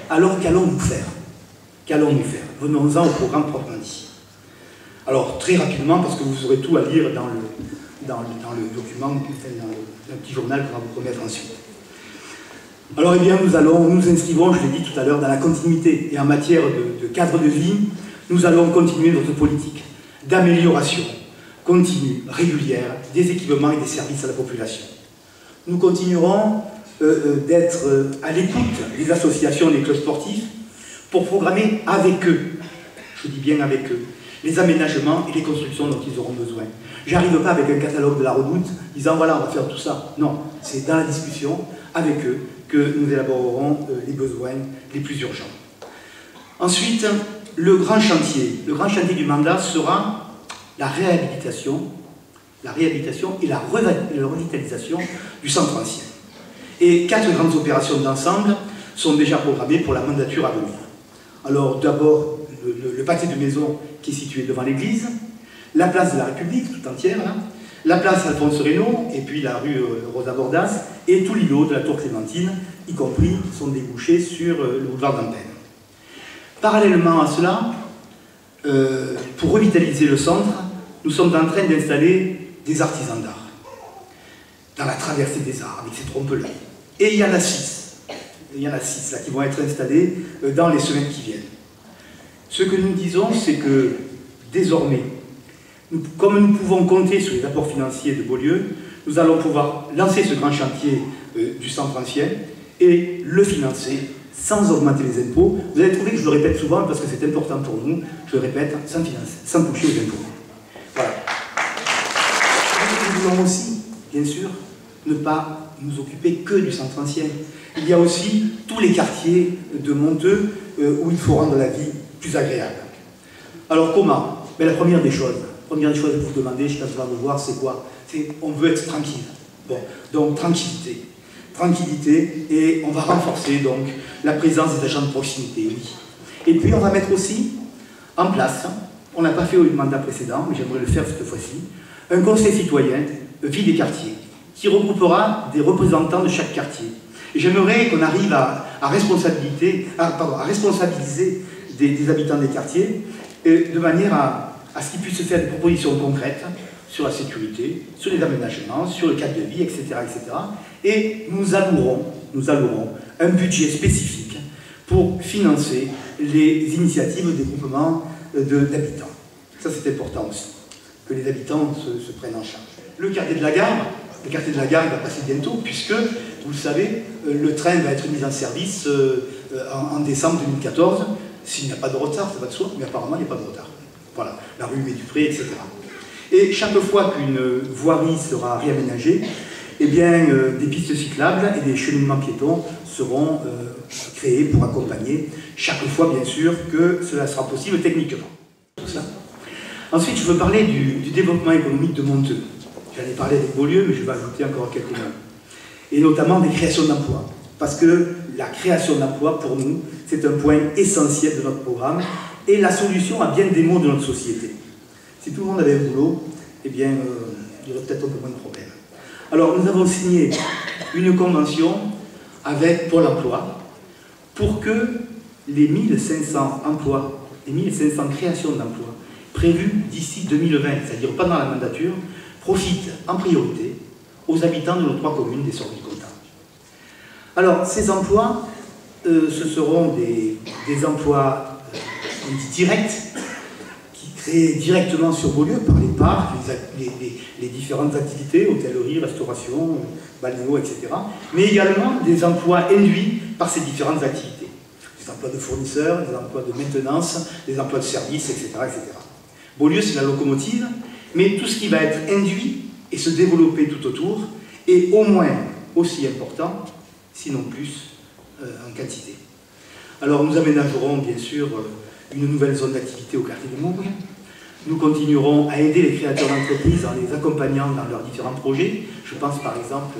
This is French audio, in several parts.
Alors qu'allons-nous faire? Qu'allons-nous faire? Venons-en au programme proprement dit. Alors, très rapidement, parce que vous aurez tout à lire dans le document, dans le petit journal qu'on va vous remettre ensuite. Alors, eh bien, nous inscrivons, je l'ai dit tout à l'heure, dans la continuité. Et en matière de cadre de vie, nous allons continuer notre politique d'amélioration continue, régulière, des équipements et des services à la population. Nous continuerons d'être à l'écoute des associations, des clubs sportifs, pour programmer avec eux, je dis bien avec eux, les aménagements et les constructions dont ils auront besoin. J'arrive pas avec un catalogue de la Redoute disant voilà, on va faire tout ça. Non, c'est dans la discussion avec eux que nous élaborerons les besoins les plus urgents. Ensuite, le grand chantier du mandat sera la réhabilitation et la revitalisation du centre ancien. Et 4 grandes opérations d'ensemble sont déjà programmées pour la mandature à venir. Alors d'abord, le pâté de maison qui est situé devant l'église, la place de la République tout entière, là, la place Alphonse Reynaud, et puis la rue Rosa Bordas, et tout l'îlot de la Tour Clémentine, y compris son débouché sur le boulevard d'Antin. Parallèlement à cela, pour revitaliser le centre, nous sommes en train d'installer des artisans d'art dans la traversée des arts, avec ces trompe-l'œil. Et il y en a 6. Il y en a 6 là, qui vont être installés dans les semaines qui viennent. Ce que nous disons, c'est que désormais, comme nous pouvons compter sur les apports financiers de Beaulieu, nous allons pouvoir lancer ce grand chantier du centre ancien et le financer sans augmenter les impôts. Vous allez trouver que je le répète souvent parce que c'est important pour nous, je le répète, sans toucher aux impôts. Voilà. Nous voulons aussi, bien sûr, ne pas nous occuper que du centre ancien. Il y a aussi tous les quartiers de Monteux où il faut rendre la vie plus agréable. Alors comment? Mais la première des choses que vous demandez, je pense qu'on va vous voir, c'est quoi? C'est on veut être tranquille. Bon, donc tranquillité. Tranquillité, et on va renforcer donc la présence des agents de proximité, oui. Et puis on va mettre aussi en place, on n'a pas fait au mandat précédent, mais j'aimerais le faire cette fois-ci, un conseil citoyen vie des quartiers, qui regroupera des représentants de chaque quartier. Et j'aimerais qu'on arrive à responsabiliser des habitants des quartiers, de manière à ce qu'ils puissent faire des propositions concrètes sur la sécurité, sur les aménagements, sur le cadre de vie, etc. etc. Et nous allouerons un budget spécifique pour financer les initiatives de groupement d'habitants. Ça c'est important aussi, que les habitants se prennent en charge. Le quartier de la gare, il va passer bientôt, puisque, vous le savez, le train va être mis en service en décembre 2014. S'il n'y a pas de retard, ça va de soi, mais apparemment il n'y a pas de retard. Voilà, la rue Médupré, etc. Et chaque fois qu'une voirie sera réaménagée, eh bien, des pistes cyclables et des cheminements piétons seront créés pour accompagner, chaque fois, bien sûr, que cela sera possible techniquement. Tout ça. Ensuite, je veux parler du développement économique de Monteux. J'en ai parlé avec Beaulieu, mais je vais ajouter encore quelques mots. Et notamment des créations d'emplois. Parce que la création d'emplois, pour nous, c'est un point essentiel de notre programme et la solution à bien des maux de notre société. Si tout le monde avait un boulot, eh bien, il y aurait peut-être un peu moins de problèmes. Alors, nous avons signé une convention avec Pôle emploi pour que les 1500 emplois, les 1500 créations d'emplois prévues d'ici 2020, c'est-à-dire pendant la mandature, profitent en priorité aux habitants de nos 3 communes des Sorgues-Comtal. Alors, ces emplois, ce seront des emplois directs, qui créent directement sur Beaulieu par les parcs, les différentes activités, hôtellerie, restauration, balnéo, etc. Mais également des emplois induits par ces différentes activités. Des emplois de fournisseurs, des emplois de maintenance, des emplois de services, etc. etc. Beaulieu, c'est la locomotive, mais tout ce qui va être induit et se développer tout autour est au moins aussi important, sinon plus, en quantité. Alors nous aménagerons bien sûr une nouvelle zone d'activité au quartier de Mourgue. Nous continuerons à aider les créateurs d'entreprises en les accompagnant dans leurs différents projets. Je pense par exemple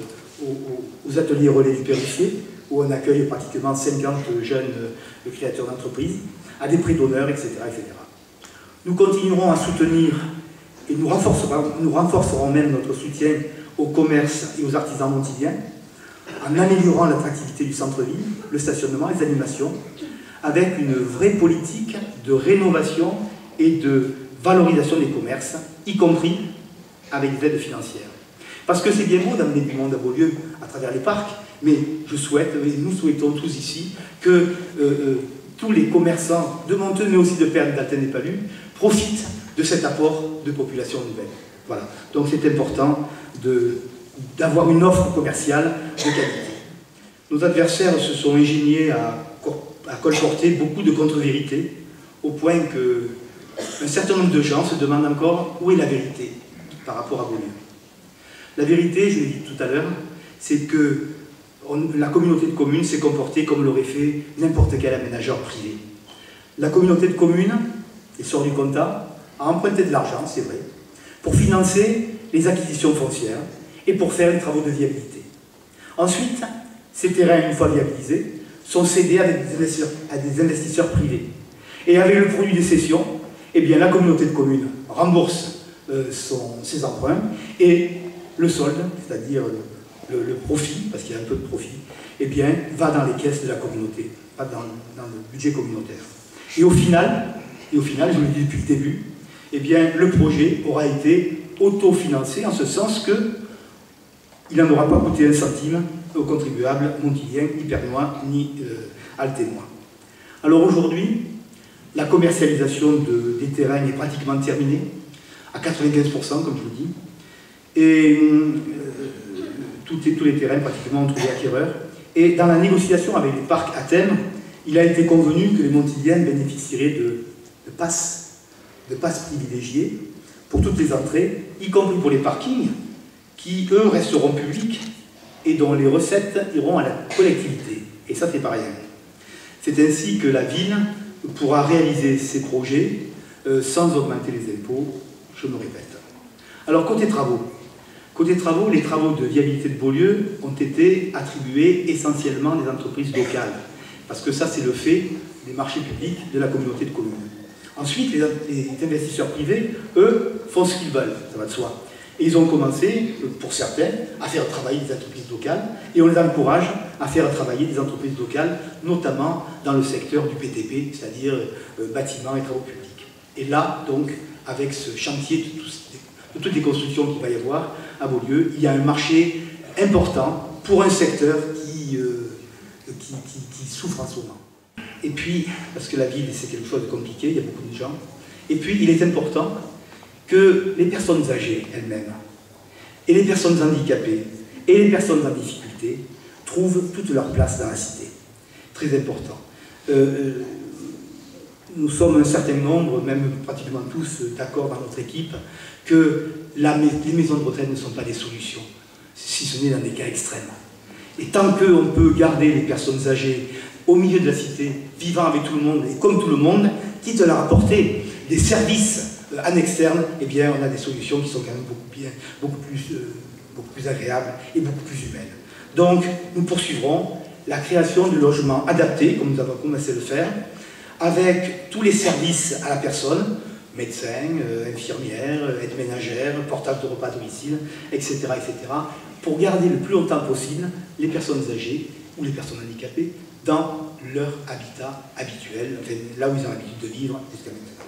aux ateliers relais du Périfier, où on accueille pratiquement 50 jeunes créateurs d'entreprises, à des prix d'honneur, etc., etc. Nous continuerons à soutenir et nous renforcerons même notre soutien au commerce et aux artisans montiliens en améliorant l'attractivité du centre-ville, le stationnement, les animations, avec une vraie politique de rénovation et de valorisation des commerces, y compris avec des aides financières. Parce que c'est bien beau d'amener du monde à Beaulieu à travers les parcs, mais je souhaite, et nous souhaitons tous ici, que tous les commerçants de Monteux, mais aussi de Pernes, d'Alten et Palus, profitent de cet apport de population nouvelle. Voilà. Donc c'est important d'avoir une offre commerciale de qualité. Nos adversaires se sont ingéniés à colporter beaucoup de contre-vérités, au point qu'un certain nombre de gens se demandent encore où est la vérité par rapport à Beaulieu. La vérité, je l'ai dit tout à l'heure, c'est que la communauté de communes s'est comportée comme l'aurait fait n'importe quel aménageur privé. La communauté de communes, et sort du compta, a emprunté de l'argent, c'est vrai, pour financer les acquisitions foncières et pour faire les travaux de viabilité. Ensuite, ces terrains, une fois viabilisés, sont cédés à des investisseurs privés. Et avec le produit des cessions, eh bien, la communauté de communes rembourse ses emprunts et le solde, c'est-à-dire le profit, parce qu'il y a un peu de profit, eh bien, va dans les caisses de la communauté, pas dans le budget communautaire. Et au final, je le dis depuis le début, eh bien, le projet aura été autofinancé en ce sens qu'il n'en aura pas coûté un centime aux contribuables montiliens, ni pernois, ni alténois. Alors aujourd'hui, la commercialisation des terrains est pratiquement terminée, à 95%, comme je vous dis, et tous les terrains pratiquement ont trouvé acquéreurs. Et dans la négociation avec les parcs à thème, il a été convenu que les Montiliens bénéficieraient de passes privilégiées pour toutes les entrées, y compris pour les parkings, qui, eux, resteront publics et dont les recettes iront à la collectivité. Et ça, c'est pas rien. C'est ainsi que la ville pourra réaliser ses projets sans augmenter les impôts, je me répète. Alors, côté travaux, les travaux de viabilité de Beaulieu ont été attribués essentiellement à des entreprises locales, parce que ça, c'est le fait des marchés publics de la communauté de communes. Ensuite, les investisseurs privés, eux, font ce qu'ils veulent, ça va de soi. Et ils ont commencé, pour certains, à faire travailler des entreprises locales, et on les encourage à faire travailler des entreprises locales, notamment dans le secteur du BTP, c'est-à-dire bâtiments et travaux publics. Et là, donc, avec ce chantier de toutes les constructions qu'il va y avoir à Beaulieu, il y a un marché important pour un secteur qui souffre en ce moment. Et puis, parce que la ville, c'est quelque chose de compliqué, il y a beaucoup de gens, et puis il est important que les personnes âgées elles-mêmes, et les personnes handicapées, et les personnes en difficulté, trouvent toute leur place dans la cité. Très important. Nous sommes un certain nombre, même pratiquement tous, d'accord dans notre équipe, que les maisons de retraite ne sont pas des solutions, si ce n'est dans des cas extrêmes. Et tant qu'on peut garder les personnes âgées au milieu de la cité, vivant avec tout le monde et comme tout le monde, quitte à leur apporter des services en externe, eh bien on a des solutions qui sont quand même beaucoup plus agréables et beaucoup plus humaines. Donc nous poursuivrons la création de logements adaptés, comme nous avons commencé à le faire, avec tous les services à la personne, médecins, infirmières, aides ménagères, portables de repas à domicile, etc., etc., pour garder le plus longtemps possible les personnes âgées ou les personnes handicapées dans leur habitat habituel, enfin, là où ils ont l'habitude de vivre jusqu'à maintenant.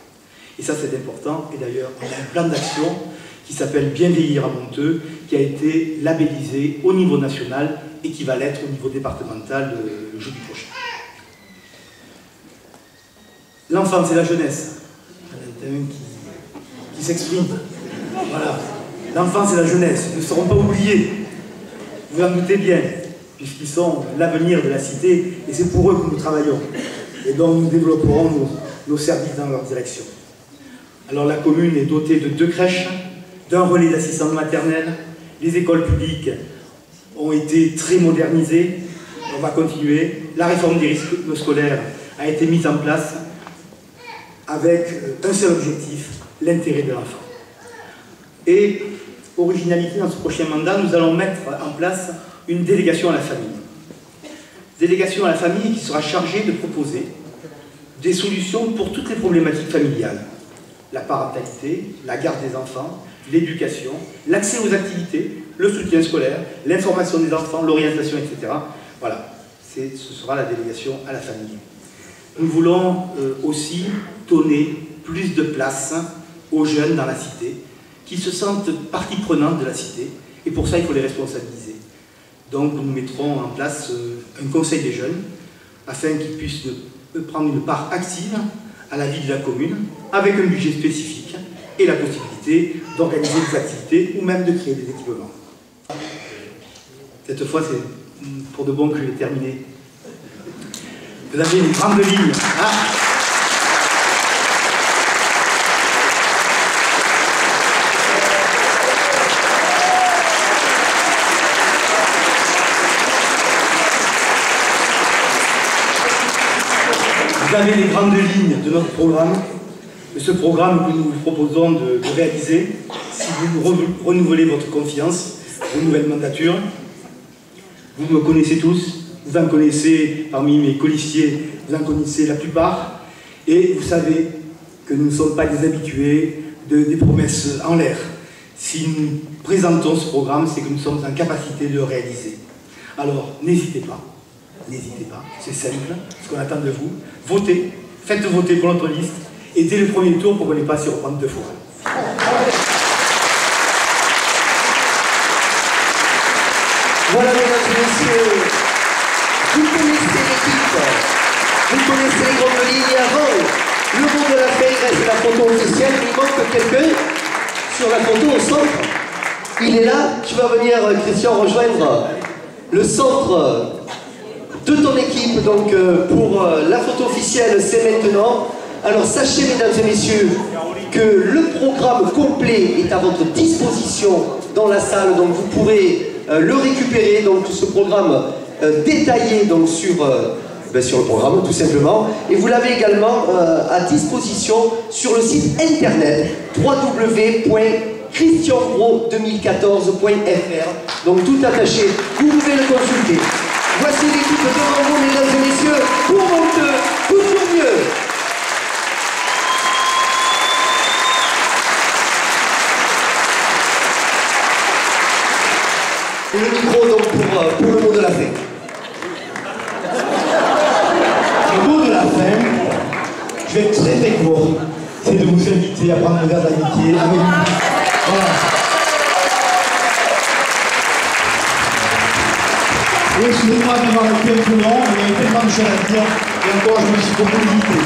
Et ça, c'est important. Et d'ailleurs, on a un plan d'action qui s'appelle Bien vieillir à Monteux, qui a été labellisé au niveau national et qui va l'être au niveau départemental le jeudi prochain. L'enfance et la jeunesse. Il y en a un qui s'exprime. Voilà. L'enfance et la jeunesse ne seront pas oubliés. Vous en doutez bien, puisqu'ils sont l'avenir de la cité, et c'est pour eux que nous travaillons. Et donc nous développerons nos services dans leur direction. Alors la commune est dotée de 2 crèches, d'un relais d'assistance maternelle. Les écoles publiques ont été très modernisées. On va continuer. La réforme des rythmes scolaires a été mise en place avec un seul objectif, l'intérêt de l'enfant. Et originalité dans ce prochain mandat, nous allons mettre en place une délégation à la famille. Délégation à la famille qui sera chargée de proposer des solutions pour toutes les problématiques familiales. La parentalité, la garde des enfants, l'éducation, l'accès aux activités, le soutien scolaire, l'information des enfants, l'orientation, etc. Voilà, ce sera la délégation à la famille. Nous voulons aussi donner plus de place aux jeunes dans la cité, qui se sentent partie prenante de la cité, et pour ça il faut les responsabiliser. Donc nous mettrons en place un conseil des jeunes, afin qu'ils puissent prendre une part active à la vie de la commune, avec un budget spécifique, et la possibilité d'organiser des activités, ou même de créer des équipements. Cette fois c'est pour de bon que je vais terminer. Vous avez les grandes lignes. Vous avez les grandes lignes de notre programme, de ce programme que nous vous proposons de réaliser si vous renouvelez votre confiance, vos nouvelles mandatures. Vous me connaissez tous, vous en connaissez parmi mes colistiers, vous en connaissez la plupart, et vous savez que nous ne sommes pas des habitués des promesses en l'air. Si nous présentons ce programme, c'est que nous sommes en capacité de le réaliser. Alors, n'hésitez pas, c'est simple, ce qu'on attend de vous. Votez, faites voter pour notre liste, et dès le premier tour, pour ne pas s'y reprendre deux fois. Voilà, mesdames et messieurs, vous connaissez l'équipe, vous connaissez les grandes lignes avant. Le mot de la fin, il reste la photo officielle, il manque quelqu'un sur la photo au centre. Il est là, tu vas venir, Christian, rejoindre le centre de ton équipe. Donc pour la photo officielle, c'est maintenant. Alors sachez, mesdames et messieurs, que le programme complet est à votre disposition dans la salle, donc vous pourrez le récupérer, donc ce programme détaillé donc, sur le programme tout simplement, et vous l'avez également à disposition sur le site internet www.christiangros2014.fr, donc tout attaché, vous pouvez le consulter. Voici l'équipe devant vous, mesdames et messieurs, pour Monteux, toujours mieux. Et le micro donc pour le mot de la fin. Le mot de la fin, je vais être très court, c'est de vous inviter à prendre un verre d'amitié avec nous. Voilà. Et excusez-moi d'avoir été un peu long, mais il y a tellement de choses à dire, et encore je me suis beaucoup limité.